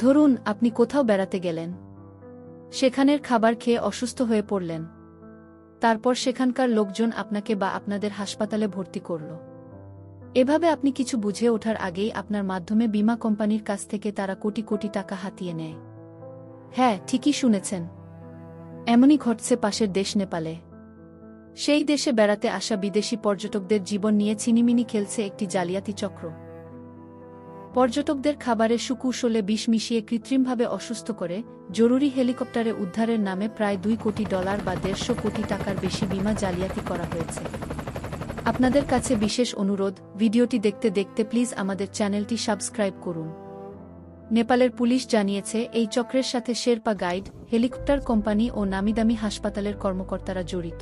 ধরুন আপনি কোথাও বেড়াতে গেলেন, সেখানের খাবার খেয়ে অসুস্থ হয়ে পড়লেন, তারপর সেখানকার লোকজন আপনাকে বা আপনাদের হাসপাতালে ভর্তি করল। এভাবে আপনি কিছু বুঝে ওঠার আগেই আপনার মাধ্যমে বীমা কোম্পানির কাছ থেকে তারা কোটি কোটি টাকা হাতিয়ে নেয়। হ্যাঁ, ঠিকই শুনেছেন, এমনই ঘটছে পাশের দেশ নেপালে। সেই দেশে বেড়াতে আসা বিদেশি পর্যটকদের জীবন নিয়ে ছিনিমিনি খেলছে একটি জালিয়াতি চক্র। পর্যটকদের খাবারে সুকৌশলে বিষ মিশিয়ে কৃত্রিমভাবে অসুস্থ করে জরুরি হেলিকপ্টারে উদ্ধারের নামে প্রায় $2 কোটি বা 150 কোটি টাকার বেশি বীমা জালিয়াতি করা হয়েছে। আপনাদের কাছে বিশেষ অনুরোধ, ভিডিওটি দেখতে দেখতে প্লিজ আমাদের চ্যানেলটি সাবস্ক্রাইব করুন। নেপালের পুলিশ জানিয়েছে এই চক্রের সাথে শেরপা গাইড, হেলিকপ্টার কোম্পানি ও নামিদামি হাসপাতালের কর্মকর্তারা জড়িত।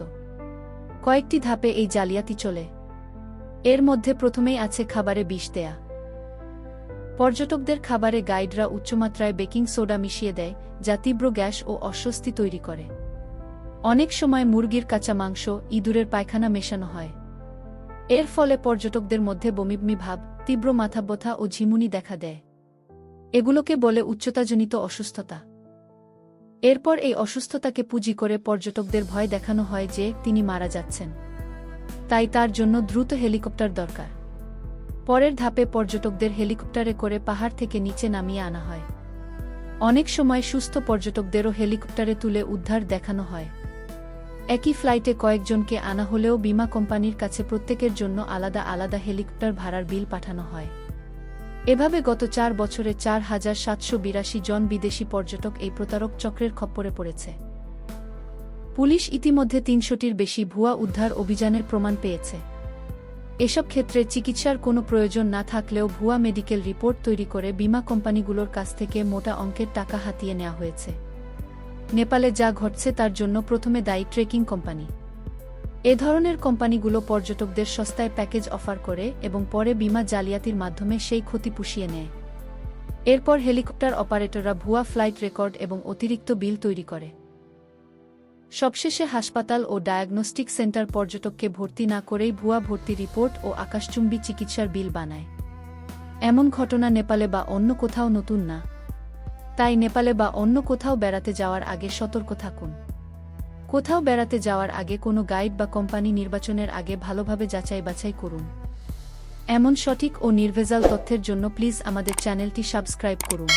কয়েকটি ধাপে এই জালিয়াতি চলে। এর মধ্যে প্রথমেই আছে খাবারে বিষ দেয়া। পর্যটকদের খাবারে গাইডরা উচ্চমাত্রায় বেকিং সোডা মিশিয়ে দেয়, যা তীব্র গ্যাস ও অস্বস্তি তৈরি করে। অনেক সময় মুরগির কাঁচা মাংস, ইঁদুরের পায়খানা মেশানো হয়। এর ফলে পর্যটকদের মধ্যে বমিবমি ভাব, তীব্র মাথাব্যথা ও ঝিমুনি দেখা দেয়। এগুলোকে বলে উচ্চতাজনিত অসুস্থতা। এরপর এই অসুস্থতাকে পুঁজি করে পর্যটকদের ভয় দেখানো হয় যে তিনি মারা যাচ্ছেন, তাই তার জন্য দ্রুত হেলিকপ্টার দরকার। পরের ধাপে পর্যটকদের হেলিকপ্টারে করে পাহাড় থেকে নিচে নামিয়ে আনা হয়। অনেক সময় সুস্থ পর্যটকদেরও হেলিকপ্টারে তুলে উদ্ধার দেখানো হয়। একই ফ্লাইটে কয়েকজনকে আনা হলেও বীমা কোম্পানির কাছে প্রত্যেকের জন্য আলাদা আলাদা হেলিকপ্টার ভাড়ার বিল পাঠানো হয়। এভাবে গত 4 বছরে 4782 জন বিদেশি পর্যটক এই প্রতারক চক্রের খপ্পরে পড়েছে। পুলিশ ইতিমধ্যে 300টির বেশি ভুয়া উদ্ধার অভিযানের প্রমাণ পেয়েছে। এসব ক্ষেত্রে চিকিৎসার কোনো প্রয়োজন না থাকলেও ভুয়া মেডিকেল রিপোর্ট তৈরি করে বীমা কোম্পানিগুলোর কাছ থেকে মোটা অঙ্কের টাকা হাতিয়ে নেওয়া হয়েছে। নেপালে যা ঘটছে তার জন্য প্রথমে দায়ী ট্রেকিং কোম্পানি। এ ধরনের কোম্পানিগুলো পর্যটকদের সস্তায় প্যাকেজ অফার করে এবং পরে বীমা জালিয়াতির মাধ্যমে সেই ক্ষতি পুষিয়ে নেয়। এরপর হেলিকপ্টার অপারেটররা ভুয়া ফ্লাইট রেকর্ড এবং অতিরিক্ত বিল তৈরি করে। সবশেষে হাসপাতাল ও ডায়াগনস্টিক সেন্টার পর্যটককে ভর্তি না করেই ভুয়া ভর্তি রিপোর্ট ও আকাশচুম্বী চিকিৎসার বিল বানায়। এমন ঘটনা নেপালে বা অন্য কোথাও নতুন না। তাই নেপালে বা অন্য কোথাও বেড়াতে যাওয়ার আগে সতর্ক থাকুন। কোথাও বেড়াতে যাওয়ার আগে কোনো গাইড বা কোম্পানি নির্বাচনের আগে ভালোভাবে যাচাই বাছাই করুন। এমন সঠিক ও নির্ভেজাল তথ্যের জন্য প্লিজ আমাদের চ্যানেলটি সাবস্ক্রাইব করুন।